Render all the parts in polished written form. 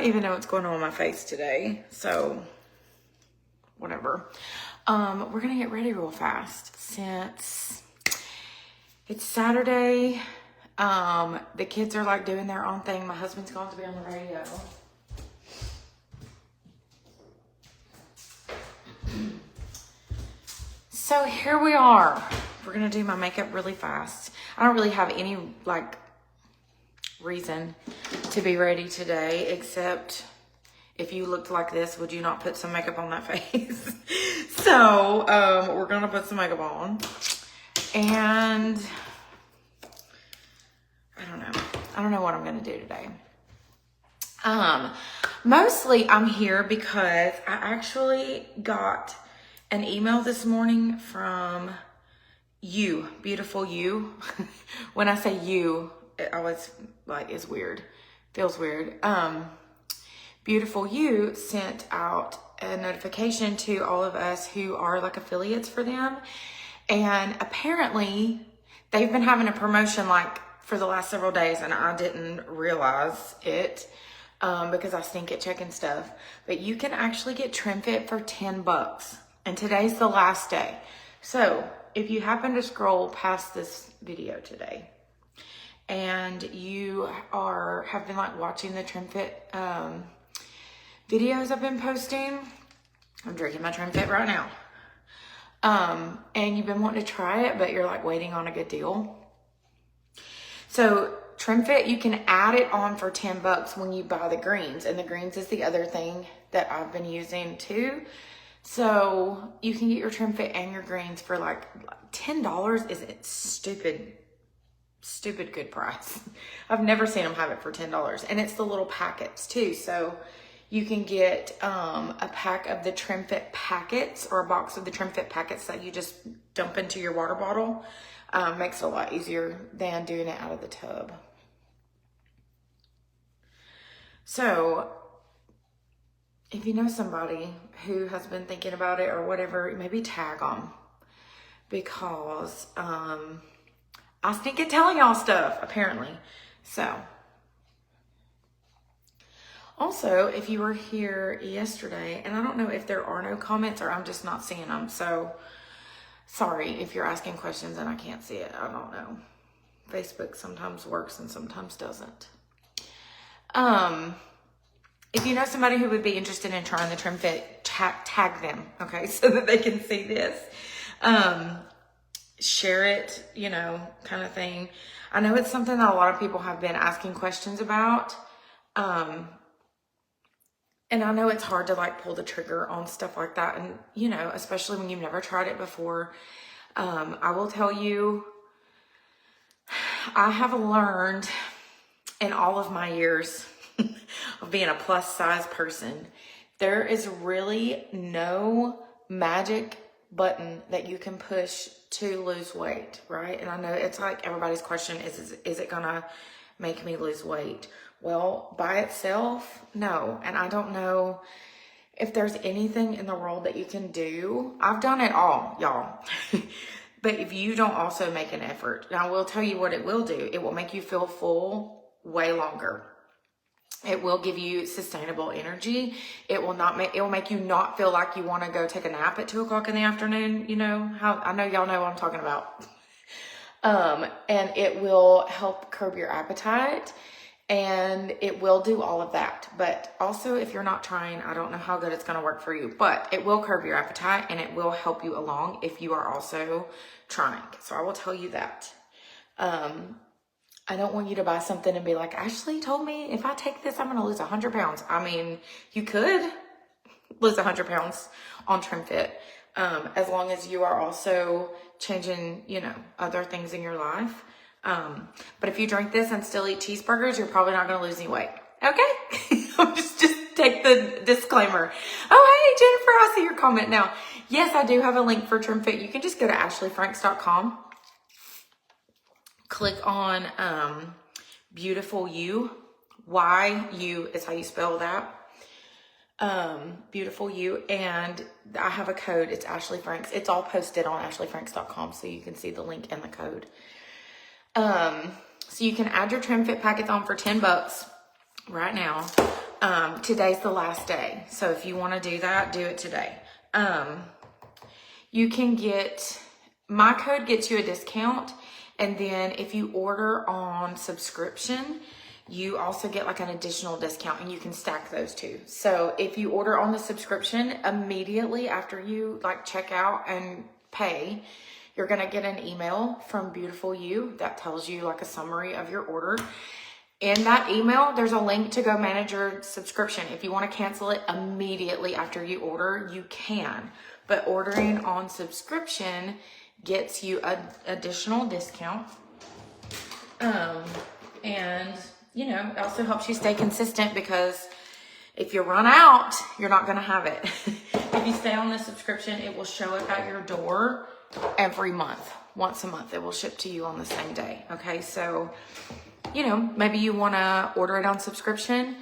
even know what's going on with my face today, so whatever. We're gonna get ready real fast since it's Saturday. The kids are like doing their own thing. My husband's going to be on the radio. So here we are. We're gonna do my makeup really fast. I don't really have any like reason to be ready today, except if you looked like this, would you not put some makeup on that face? So we're gonna put some makeup on, and I don't know what I'm gonna do today. Mostly I'm here because I actually got an email this morning from you, beautiful you. When I say you, it always like is weird, feels weird. Beautiful you sent out a notification to all of us who are like affiliates for them, and apparently they've been having a promotion like for the last several days, and I didn't realize it because I stink at checking stuff. But you can actually get Trim Fit for $10, and today's the last day. So if you happen to scroll past this video today and you have been like watching the Trim Fit videos I've been posting, I'm drinking my Trim Fit right now. And you've been wanting to try it, but you're like waiting on a good deal. So Trim Fit, you can add it on for $10 when you buy the greens, and the greens is the other thing that I've been using too. So you can get your Trim Fit and your greens for like $10 is a stupid good price. I've never seen them have it for $10, and it's the little packets too. So you can get a pack of the Trim Fit packets, or a box of the Trim Fit packets that you just dump into your water bottle. Makes it a lot easier than doing it out of the tub. So if you know somebody who has been thinking about it or whatever, maybe tag them, because I stink at telling y'all stuff apparently. So also, if you were here yesterday, and I don't know if there are no comments or I'm just not seeing them, so sorry if you're asking questions and I can't see it. I don't know. Facebook sometimes works and sometimes doesn't. If you know somebody who would be interested in trying the Trim Fit, tag them, okay, so that they can see this. Share it, you know, kind of thing. I know it's something that a lot of people have been asking questions about. And I know it's hard to like pull the trigger on stuff like that. And, you know, especially when you've never tried it before. I will tell you, I have learned in all of my years of being a plus size person, there is really no magic button that you can push to lose weight, right? And I know it's like everybody's question is it gonna make me lose weight? Well, by itself, no. And I don't know if there's anything in the world that you can do. I've done it all, y'all. But if you don't also make an effort, and I will tell you what it will do. It will make you feel full way longer. It will give you sustainable energy. It will make you not feel like you want to go take a nap at 2:00 in the afternoon. You know how, I know y'all know what I'm talking about. And it will help curb your appetite. And it will do all of that. But also, if you're not trying, I don't know how good it's going to work for you. But it will curb your appetite, and it will help you along if you are also trying. So I will tell you that. I don't want you to buy something and be like, Ashley told me if I take this, I'm going to lose 100 pounds. I mean, you could lose 100 pounds on Trim Fit, as long as you are also changing, you know, other things in your life. But if you drink this and still eat cheeseburgers, you're probably not going to lose any weight. Okay? just take the disclaimer. Oh, hey, Jennifer, I see your comment now. Yes, I do have a link for Trim Fit. You can just go to ashleyfranks.com. Click on Beautiful You. Y-U is how you spell that. Beautiful You. And I have a code. It's Ashley Franks. It's all posted on ashleyfranks.com, so you can see the link and the code. So you can add your Trim Fit packets on for $10 right now. today's the last day. So if you want to do that, do it today. You can get, my code gets you a discount. And then if you order on subscription, you also get like an additional discount, and you can stack those two. So if you order on the subscription, immediately after you like check out and pay, you're going to get an email from Beautiful You that tells you like a summary of your order. In that email, there's a link to go manage your subscription. If you want to cancel it immediately after you order, you can. But ordering on subscription gets you an additional discount. And, you know, it also helps you stay consistent, because if you run out, you're not going to have it. If you stay on the subscription, it will show up at your door every month. Once a month, it will ship to you on the same day. Okay, so, you know, maybe you want to order it on subscription,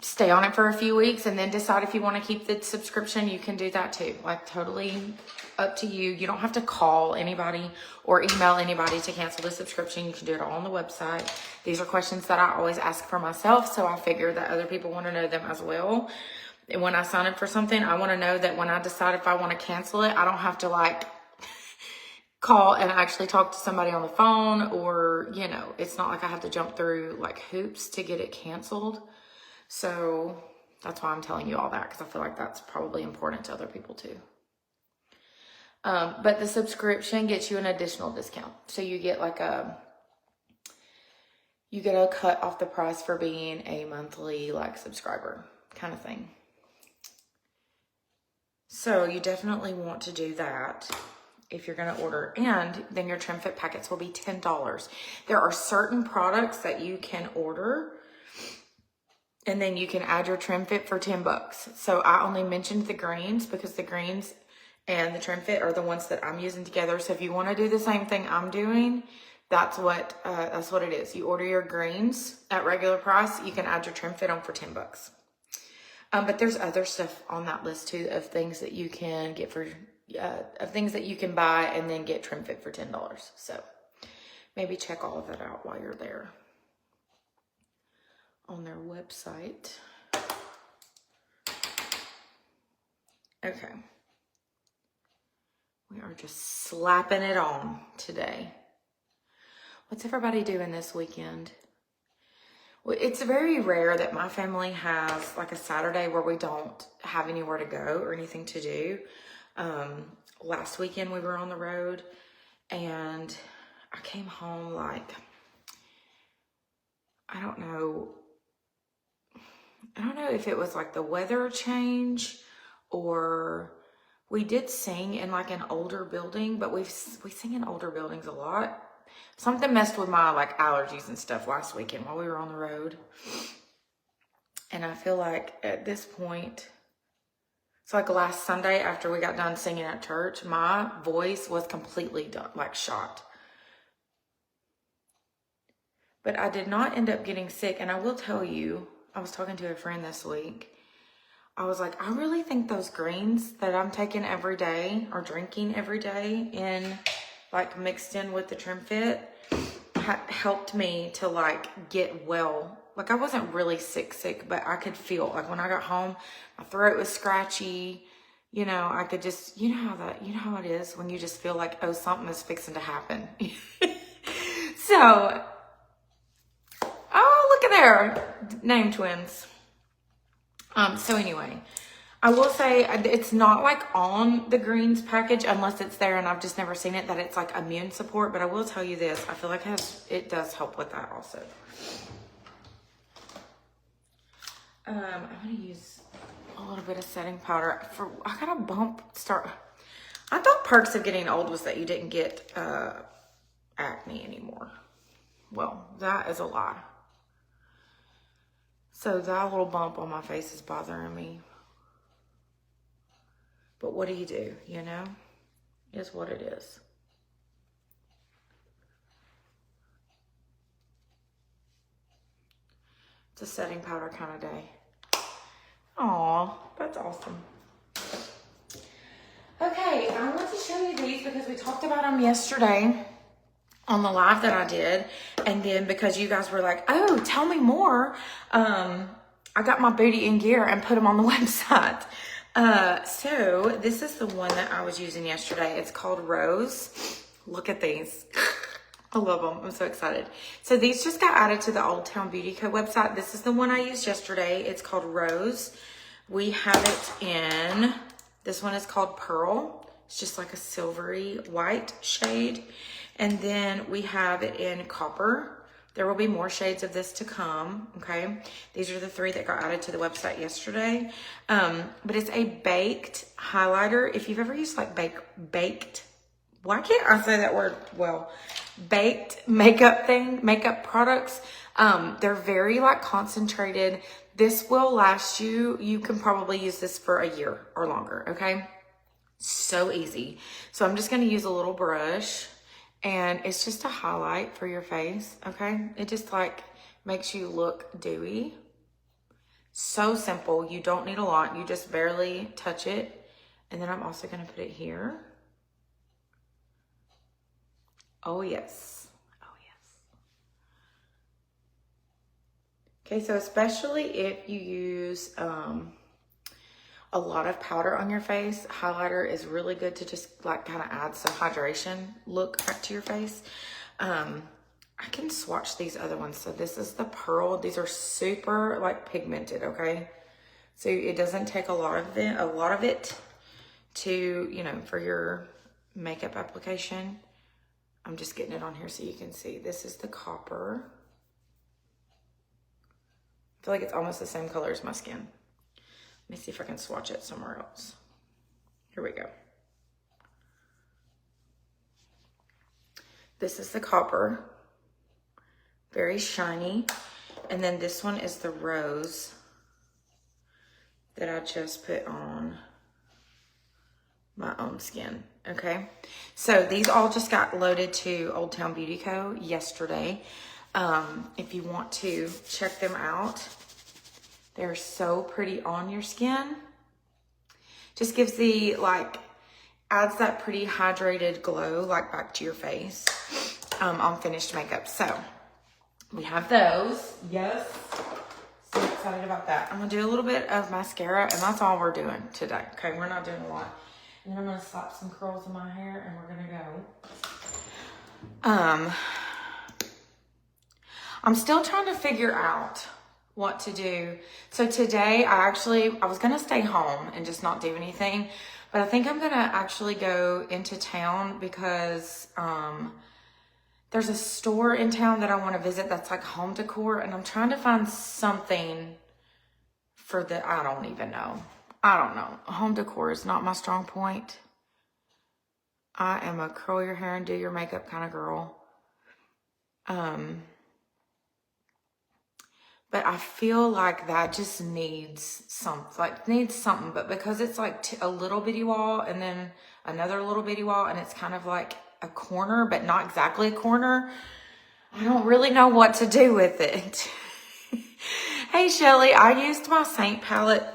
stay on it for a few weeks, and then decide if you want to keep the subscription. You can do that too. Like, totally up to you. You don't have to call anybody or email anybody to cancel the subscription. You can do it all on the website. These are questions that I always ask for myself, so I figure that other people want to know them as well. And when I sign up for something, I want to know that when I decide if I want to cancel it, I don't have to like call and actually talk to somebody on the phone, or, you know, it's not like I have to jump through like hoops to get it canceled. So that's why I'm telling you all that, because I feel like that's probably important to other people too. But the subscription gets you an additional discount. So you get like you get a cut off the price for being a monthly like subscriber kind of thing. So you definitely want to do that if you're going to order. And then your Trim Fit packets will be $10. There are certain products that you can order, and then you can add your Trim Fit for $10. So I only mentioned the greens because the greens and the Trim Fit are the ones that I'm using together. So if you want to do the same thing I'm doing, that's what it is. You order your greens at regular price. You can add your Trim Fit on for $10. But there's other stuff on that list too of things that you can get for, of things that you can buy and then get Trim Fit for $10. So maybe check all of that out while you're there on their website. Okay. We are just slapping it on today. What's everybody doing this weekend? Well, it's very rare that my family has like a Saturday where we don't have anywhere to go or anything to do. Last weekend we were on the road, and I came home like, I don't know if it was like the weather change, or we did sing in like an older building, but we sing in older buildings a lot. Something messed with my like allergies and stuff last weekend while we were on the road. And I feel like at this point, so like last Sunday after we got done singing at church, my voice was completely done, like shot. But I did not end up getting sick. And I will tell you, I was talking to a friend this week. I was like, I really think those greens that I'm taking every day or drinking every day in like mixed in with the Trim Fit helped me to like get well. Like I wasn't really sick, but I could feel like when I got home, my throat was scratchy. You know, I could just, you know how it is when you just feel like, oh, something is fixing to happen. So, oh, look at there, name twins. So anyway, I will say it's not like on the greens package unless it's there, and I've just never seen it, that it's like immune support. But I will tell you this, I feel like it does help with that also. I'm going to use a little bit of setting powder. I got a bump start. I thought perks of getting old was that you didn't get acne anymore. Well, that is a lie. So that little bump on my face is bothering me. But what do? You know? Is what it is. It's a setting powder kind of day. Aw, that's awesome. Okay, I want to show you these because we talked about them yesterday on the live that I did. And then because you guys were like, oh, tell me more. I got my booty in gear and put them on the website. So this is the one that I was using yesterday. It's called Rose. Look at these. I love them. I'm so excited. So these just got added to the Old Town Beauty Co. website. This is the one I used yesterday. It's called Rose. We have it in, this one is called Pearl. It's just like a silvery white shade. And then we have it in Copper. There will be more shades of this to come, okay? These are the 3 that got added to the website yesterday. But it's a baked highlighter. If you've ever used like baked, why can't I say that word well? Baked makeup products. They're very like concentrated. This will last you. You can probably use this for a year or longer, okay? So easy. So I'm just gonna use a little brush. And it's just a highlight for your face, okay? It just like makes you look dewy. So simple. You don't need a lot. You just barely touch it. And then I'm also going to put it here. Oh, yes. Oh, yes. Okay, so especially if you use a lot of powder on your face, highlighter is really good to just like kind of add some hydration look back to your face. I can swatch these other ones. So this is the Pearl. These are super like pigmented, okay? So it doesn't take a lot of it to, you know, for your makeup application. I'm just getting it on here so you can see. This is the Copper. I feel like it's almost the same color as my skin. Let me see if I can swatch it somewhere else. Here we go. This is the Copper. Very shiny. And then this one is the Rose that I just put on my own skin. Okay. So these all just got loaded to Old Town Beauty Co. yesterday. If you want to check them out, they're so pretty on your skin. Just gives the, like, adds that pretty hydrated glow, like, back to your face on finished makeup. So, we have those. Yes. So excited about that. I'm going to do a little bit of mascara, and that's all we're doing today. Okay, we're not doing a lot. And then I'm going to slap some curls in my hair, and we're going to go. I'm still trying to figure out what to do. So today I was gonna stay home and just not do anything, but I think I'm gonna actually go into town because there's a store in town that I want to visit that's like home decor, and I'm trying to find something for I don't even know. I don't know. Home decor is not my strong point. I am a curl your hair and do your makeup kind of girl. But I feel like that just needs something, but because it's like a little bitty wall and then another little bitty wall, and it's kind of like a corner, but not exactly a corner, I don't really know what to do with it. Hey, Shelly, I used my Seint palette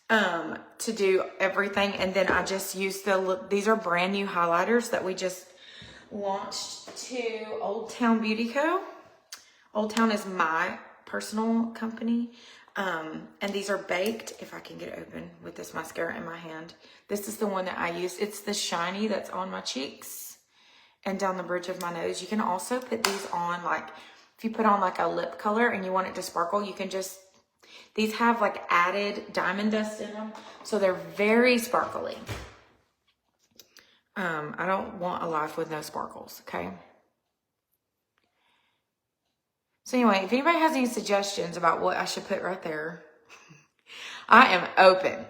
to do everything, and then I just used these are brand new highlighters that we just launched to Old Town Beauty Co. Old Town is my personal company, and these are baked. If I can get it open with this mascara in my hand, this is the one that I use. It's the shiny that's on my cheeks and down the bridge of my nose. You can also put these on, like if you put on like a lip color and you want it to sparkle, you can just, these have like added diamond dust in them, so they're very sparkly. I don't want a life with no sparkles, okay? So anyway, if anybody has any suggestions about what I should put right there, I am open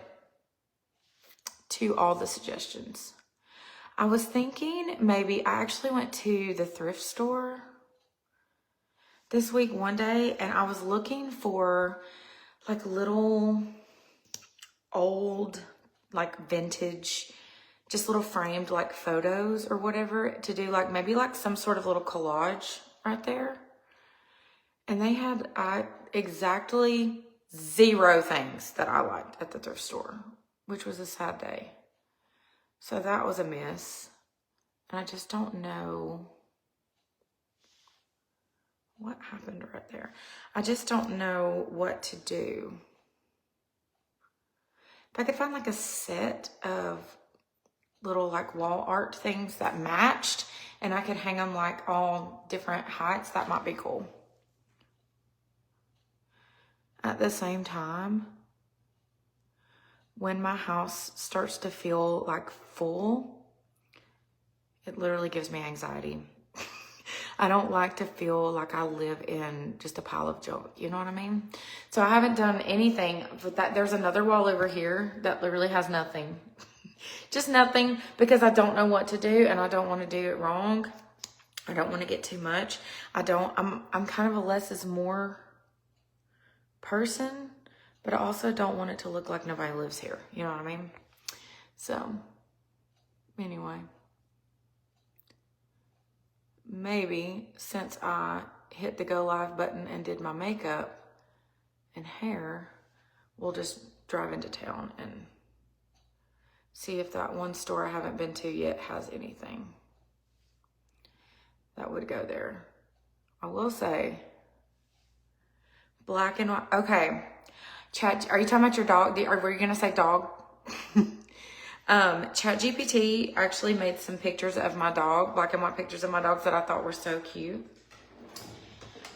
to all the suggestions. I was thinking maybe I actually went to the thrift store this week one day, and I was looking for like little old, like vintage, just little framed like photos or whatever to do, like maybe like some sort of little collage right there. And they had exactly 0 things that I liked at the thrift store, which was a sad day. So that was a miss. And I just don't know What happened right there? I just don't know what to do. If I could find like a set of little like wall art things that matched and I could hang them like all different heights, that might be cool. At the same time, when my house starts to feel like full, it literally gives me anxiety. I don't like to feel like I live in just a pile of junk, you know what I mean? So I haven't done anything with that. There's another wall over here that literally has nothing. Just nothing, because I don't know what to do and I don't want to do it wrong. I don't want to get too much. I'm kind of a less is more person, but I also don't want it to look like nobody lives here. You know what I mean? So, anyway. Maybe since I hit the go live button and did my makeup and hair, we'll just drive into town and see if that one store I haven't been to yet has anything that would go there. I will say, black and white. Okay, Chat, are you talking about your dog? Or were you gonna say dog? ChatGPT actually made some pictures of my dog, black and white pictures of my dogs that I thought were so cute.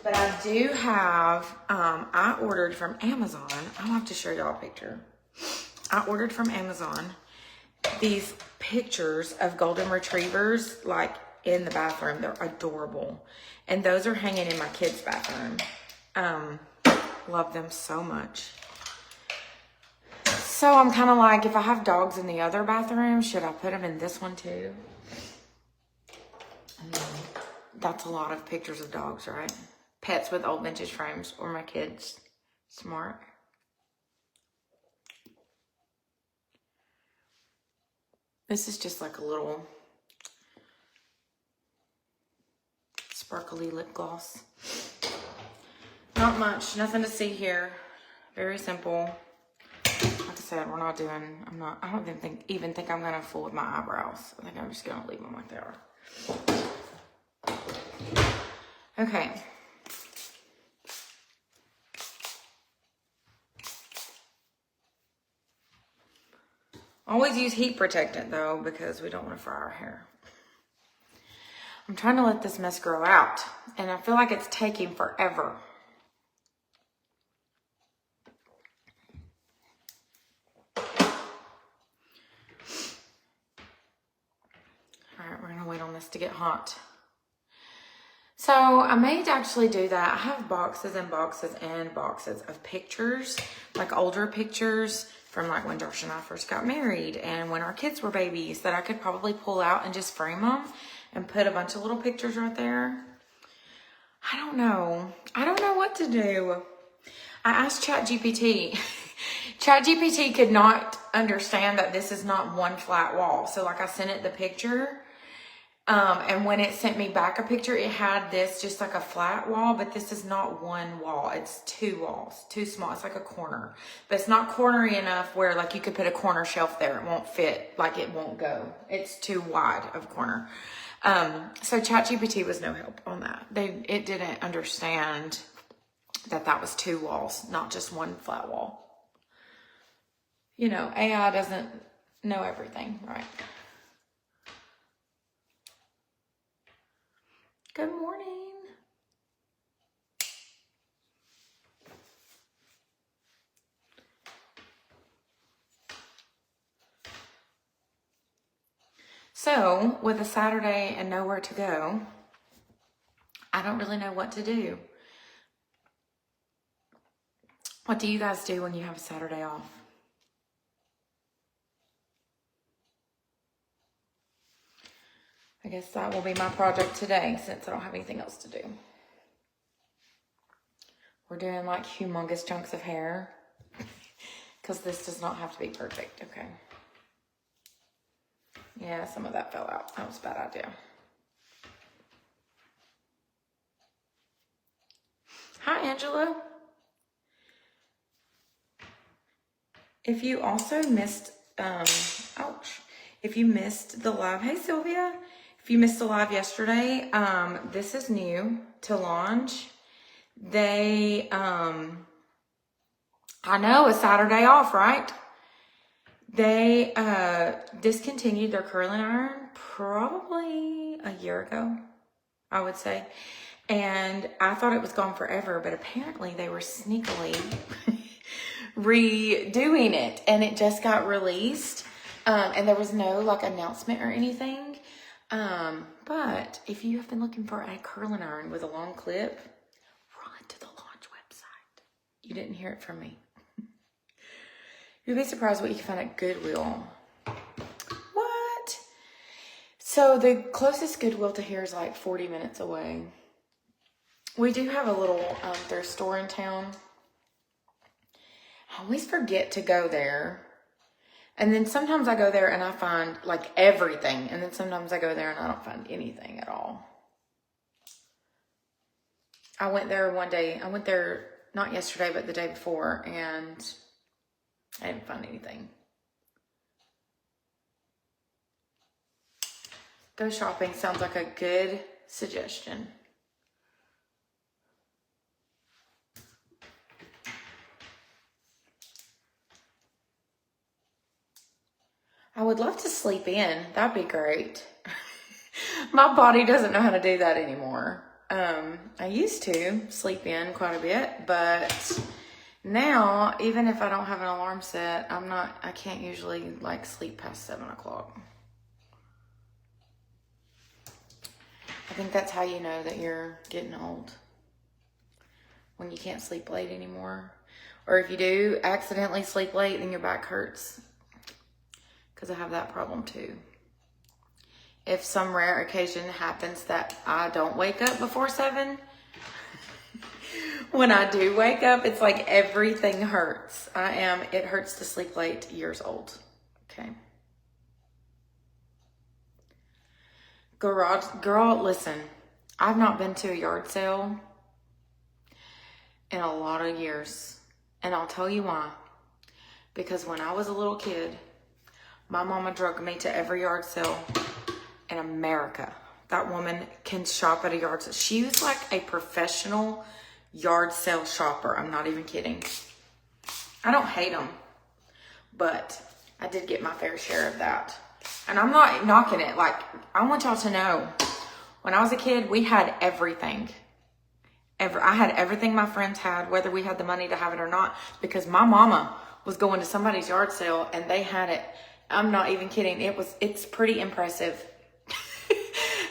But I do have, I ordered from Amazon. I'll have to show y'all a picture. I ordered from Amazon these pictures of golden retrievers, like in the bathroom. They're adorable. And those are hanging in my kids' bathroom. Love them so much. So I'm kind of like, if I have dogs in the other bathroom, should I put them in this one too? That's a lot of pictures of dogs, right? Pets with old vintage frames, or my kids. Smart. This is just like a little sparkly lip gloss. Not much, nothing to see here. Very simple. Like I said, we're not doing, I don't even think I'm gonna fool with my eyebrows. I think I'm just gonna leave them like they are. Okay. Always use heat protectant though, because we don't want to fry our hair. I'm trying to let this mess grow out, and I feel like it's taking forever. We're gonna wait on this to get hot. So I may actually do that. I have boxes and boxes and boxes of pictures, like older pictures from like when Josh and I first got married and when our kids were babies, that I could probably pull out and just frame them and put a bunch of little pictures right there. I don't know. I don't know what to do. I asked ChatGPT. ChatGPT could not understand that this is not one flat wall. So like I sent it the picture. And when it sent me back a picture, it had this just like a flat wall, but this is not one wall. It's two walls, too small. It's like a corner, but it's not cornery enough where like you could put a corner shelf there. It won't fit, like it won't go. It's too wide of corner. So ChatGPT was no help on that. It didn't understand that that was two walls, not just one flat wall. You know, AI doesn't know everything, right? Good morning. So, with a Saturday and nowhere to go, I don't really know what to do. What do you guys do when you have a Saturday off? I guess that will be my project today since I don't have anything else to do. We're doing like humongous chunks of hair because this does not have to be perfect. Okay. Yeah, some of that fell out. That was a bad idea. Hi, Angela. If you also missed, if you missed the live, hey, Sylvia. If you missed the live yesterday, this is new. to Lange. They, I know, a Saturday off, right? They discontinued their curling iron probably a year ago, I would say. And I thought it was gone forever, but apparently they were sneakily redoing it, and it just got released. And there was no like announcement or anything. But if you have been looking for a curling iron with a long clip, run to the Lange website. You didn't hear it from me. You'd be surprised what you can find at Goodwill. What? So the closest Goodwill to here is like 40 minutes away. We do have a little thrift store in town. I always forget to go there. And then sometimes I go there and I find like everything. And then sometimes I go there and I don't find anything at all. I went there one day. I went there not yesterday, but the day before. And I didn't find anything. Go shopping sounds like a good suggestion. I would love to sleep in. That'd be great. My body doesn't know how to do that anymore. I used to sleep in quite a bit, but now, even if I don't have an alarm set, I can't usually like sleep past 7 o'clock. I think that's how you know that you're getting old. When you can't sleep late anymore. Or if you do accidentally sleep late and your back hurts. Because I have that problem too. If some rare occasion happens that I don't wake up before 7, when I do wake up, it's like everything hurts. It hurts to sleep late, years old. Okay. Girl, listen, I've not been to a yard sale in a lot of years. And I'll tell you why. Because when I was a little kid, my mama drug me to every yard sale in America. That woman can shop at a yard sale. She was like a professional yard sale shopper. I'm not even kidding. I don't hate them, but I did get my fair share of that. And I'm not knocking it. Like, I want y'all to know, when I was a kid, we had everything. I had everything my friends had, whether we had the money to have it or not, because my mama was going to somebody's yard sale and they had it. I'm not even kidding. It's pretty impressive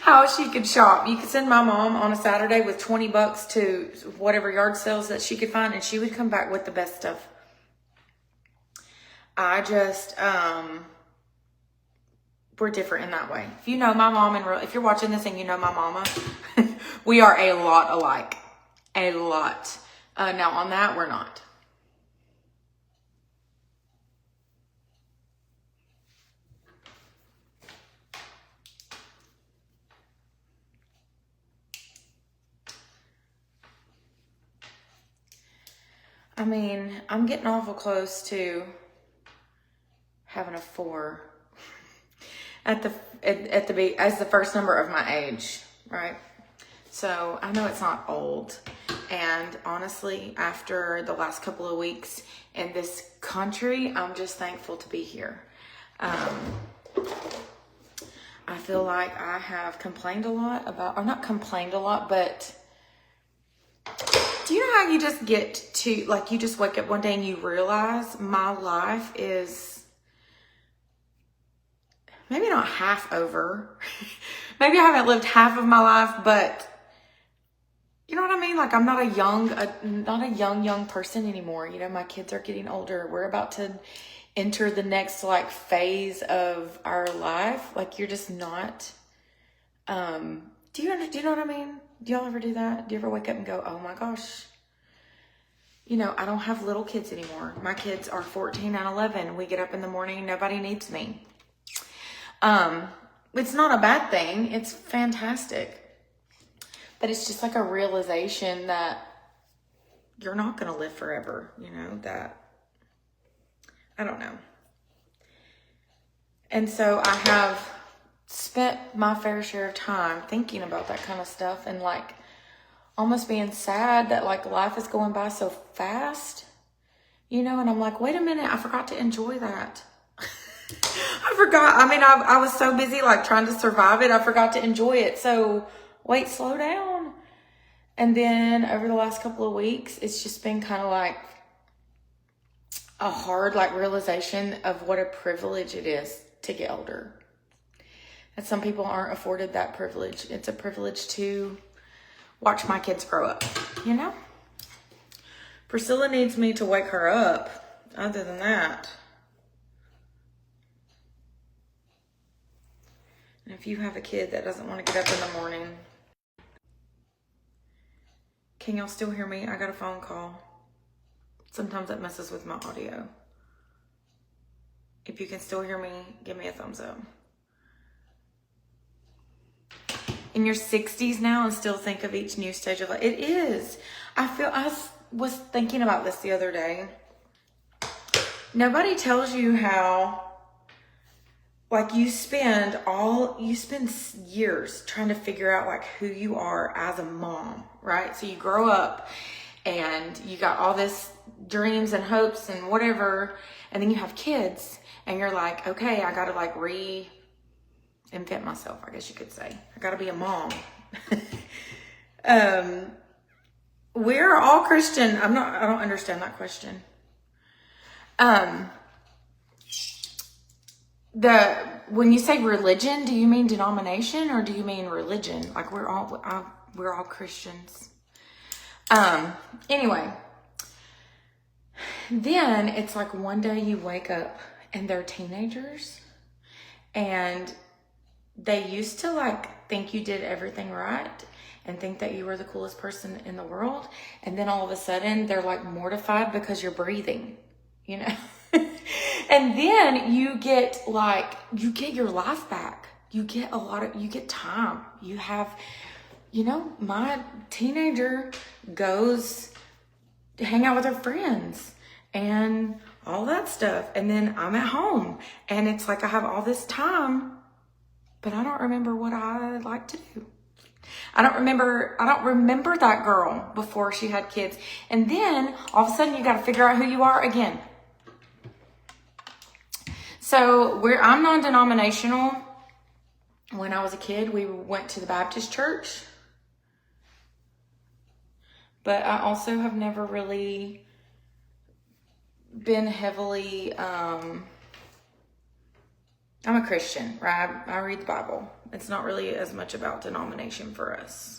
how she could shop. You could send my mom on a Saturday with $20 to whatever yard sales that she could find, and she would come back with the best stuff. I just, we're different in that way. If you know my mom if you're watching this and you know my mama, we are a lot alike. A lot. Now on that, we're not. I mean, I'm getting awful close to having a 4 as the first number of my age, right? So I know it's not old. And honestly, after the last couple of weeks in this country, I'm just thankful to be here. I feel like I have complained a lot about, or not complained a lot, but do you know how you just get to, like, you just wake up one day and you realize my life is maybe not half over. Maybe I haven't lived half of my life, but you know what I mean? Like, I'm not a young person anymore. You know, my kids are getting older. We're about to enter the next like phase of our life. Like, you're just not, do you know what I mean? Do y'all ever do that? Do you ever wake up and go, oh my gosh, you know, I don't have little kids anymore. My kids are 14 and 11. We get up in the morning, nobody needs me. It's not a bad thing. It's fantastic. But it's just like a realization that you're not going to live forever, you know, that, I don't know. And so I have spent my fair share of time thinking about that kind of stuff and like almost being sad that like life is going by so fast, you know, and I'm like, wait a minute, I forgot to enjoy that. I forgot. I mean, I was so busy like trying to survive it. I forgot to enjoy it. So wait, slow down. And then over the last couple of weeks, it's just been kind of like a hard like realization of what a privilege it is to get older. And some people aren't afforded that privilege. It's a privilege to watch my kids grow up, you know? Priscilla needs me to wake her up. Other than that. And if you have a kid that doesn't want to get up in the morning. Can y'all still hear me? I got a phone call. Sometimes that messes with my audio. If you can still hear me, give me a thumbs up. In your 60s now and still think of each new stage of life. It is. I was thinking about this the other day. Nobody tells you how, like you spend years trying to figure out like who you are as a mom, right? So you grow up and you got all this dreams and hopes and whatever, and then you have kids and you're like, okay, I gotta like reinvent myself, I guess you could say. I gotta be a mom. We're all Christian. I don't understand that question. When you say religion, do you mean denomination or do you mean religion? Like we're all Christians. Anyway, then it's like one day you wake up and they're teenagers and they used to like think you did everything right and think that you were the coolest person in the world. And then all of a sudden they're like mortified because you're breathing, you know? And then you get your life back. You get time. You have, you know, my teenager goes to hang out with her friends and all that stuff. And then I'm at home and it's like I have all this time, but I don't remember what I like to do. I don't remember that girl before she had kids. And then all of a sudden you got to figure out who you are again. So I'm non-denominational. When I was a kid, we went to the Baptist church. But I also have never really been heavily, I'm a Christian, right? I read the Bible. It's not really as much about denomination for us.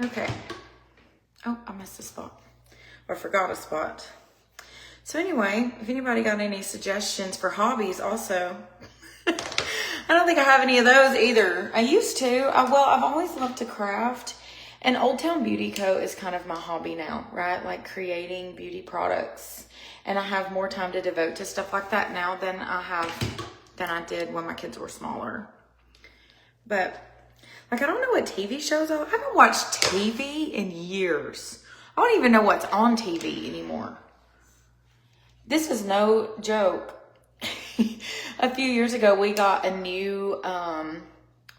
Okay. Oh, I missed a spot. Or forgot a spot. So anyway, if anybody got any suggestions for hobbies also. I don't think I have any of those either. I used to. I've always loved to craft. And Old Town Beauty Co. is kind of my hobby now, right? Like creating beauty products. And I have more time to devote to stuff like that now than I did when my kids were smaller. But like, I don't know what TV shows I haven't watched TV in years. I don't even know what's on TV anymore. This is no joke. A few years ago, we got a new,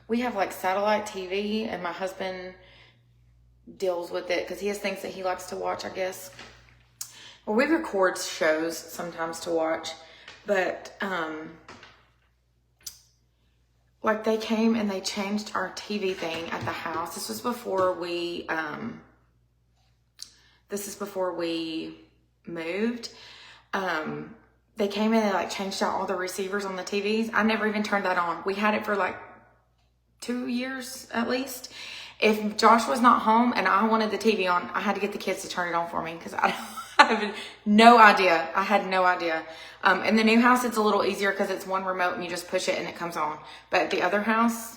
we have like satellite TV and my husband deals with it because he has things that he likes to watch, I guess. Well, we record shows sometimes to watch, but, like they came and they changed our TV thing at the house. This was before we moved. They came in and like changed out all the receivers on the TVs. I never even turned that on. We had it for like 2 years at least. If Josh was not home and I wanted the TV on, I had to get the kids to turn it on for me because I have no idea. I had no idea. In the new house, it's a little easier because it's one remote and you just push it and it comes on. But at the other house,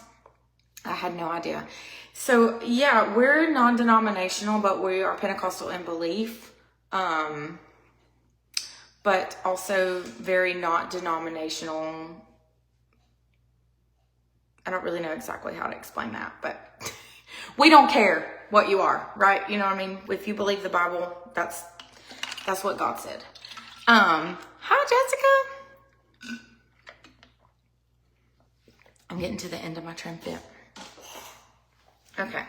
I had no idea. So yeah, we're non-denominational, but we are Pentecostal in belief. but also very not denominational. I don't really know exactly how to explain that, but we don't care what you are, right? You know what I mean? If you believe the Bible, that's what God said. Hi, Jessica. I'm getting to the end of my trim fit. Okay.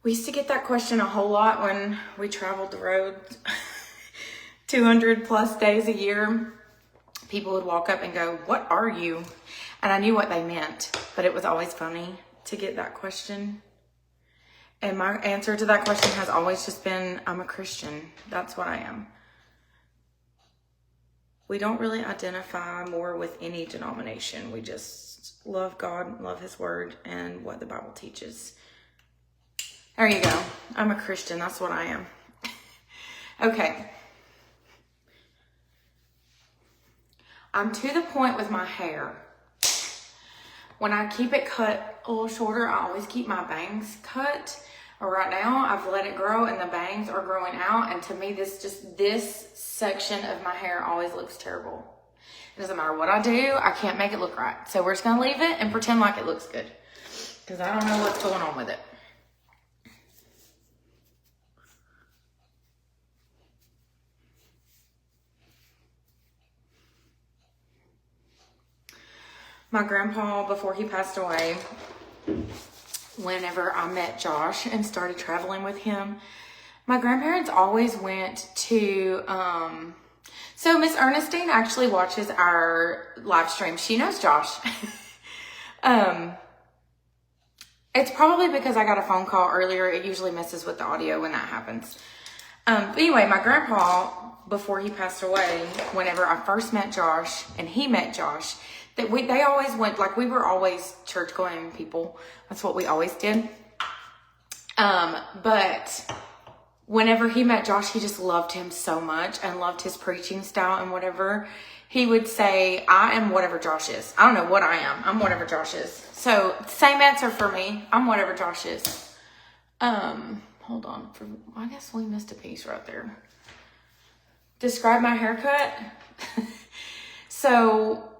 We used to get that question a whole lot when we traveled the road 200 plus days a year. People would walk up and go, "What are you?" And I knew what they meant, but it was always funny to get that question. And my answer to that question has always just been, I'm a Christian. That's what I am. We don't really identify more with any denomination. We just love God, love His Word, and what the Bible teaches. There you go. I'm a Christian. That's what I am. Okay. I'm to the point with my hair. When I keep it cut a little shorter, I always keep my bangs cut. But right now, I've let it grow and the bangs are growing out. And to me, this section of my hair always looks terrible. It doesn't matter what I do, I can't make it look right. So we're just going to leave it and pretend like it looks good, because I don't know what's going on with it. My grandpa, before he passed away, whenever I met Josh and started traveling with him, my grandparents always went to, so Miss Ernestine actually watches our live stream. She knows Josh. It's probably because I got a phone call earlier. It usually messes with the audio when that happens. But anyway, my grandpa, before he passed away, whenever I first met Josh and he met Josh, they always went, like, we were always church going people. That's what we always did. But whenever he met Josh, he just loved him so much and loved his preaching style and whatever. He would say, I am whatever Josh is. I don't know what I am. I'm whatever Josh is. So same answer for me. I'm whatever Josh is. Hold on. I guess we missed a piece right there. Describe my haircut. So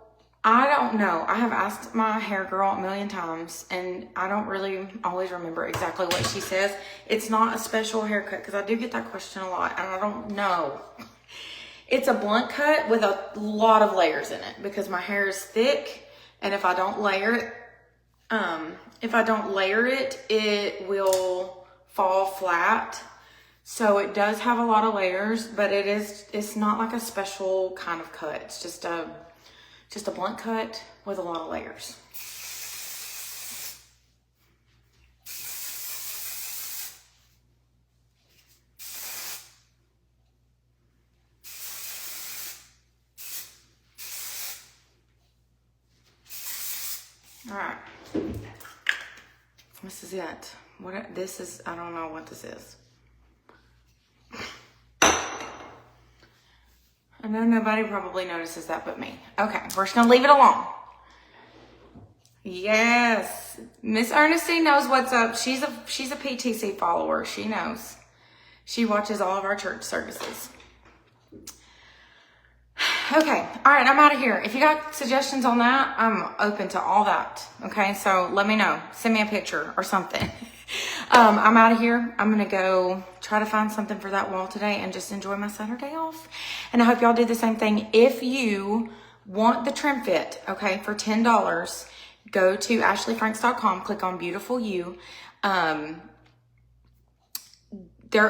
I don't know. I have asked my hair girl a million times, and I don't really always remember exactly what she says. It's not a special haircut, because I do get that question a lot, and I don't know. It's a blunt cut with a lot of layers in it, because my hair is thick, and if I don't layer it, it will fall flat. So it does have a lot of layers, but it's not like a special kind of cut. It's just a blunt cut with a lot of layers. All right. This is it. I don't know what this is. I know nobody probably notices that but me. Okay, we're just gonna leave it alone. Yes, Miss Ernestine knows what's up. She's a PTC follower. She knows. She watches all of our church services. Okay, all right, I'm out of here. If you got suggestions on that, I'm open to all that. Okay, so let me know. Send me a picture or something. I'm out of here. I'm going to go try to find something for that wall today and just enjoy my Saturday off. And I hope y'all do the same thing. If you want the trim fit, okay, for $10, go to ashleyfranks.com, click on Beautiful You. There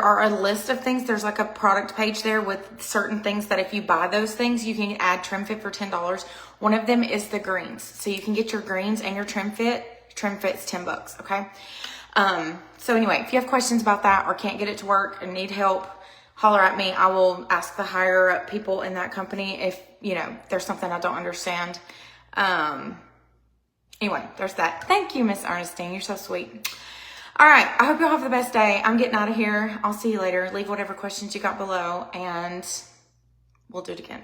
are a list of things. There's like a product page there with certain things that if you buy those things, you can add trim fit for $10. One of them is the greens. So you can get your greens and your trim fit. Trim fit's $10, okay? So anyway, if you have questions about that or can't get it to work and need help, holler at me. I will ask the higher up people in that company if, there's something I don't understand. Anyway, there's that. Thank you, Miss Ernestine. You're so sweet. All right. I hope y'all have the best day. I'm getting out of here. I'll see you later. Leave whatever questions you got below and we'll do it again.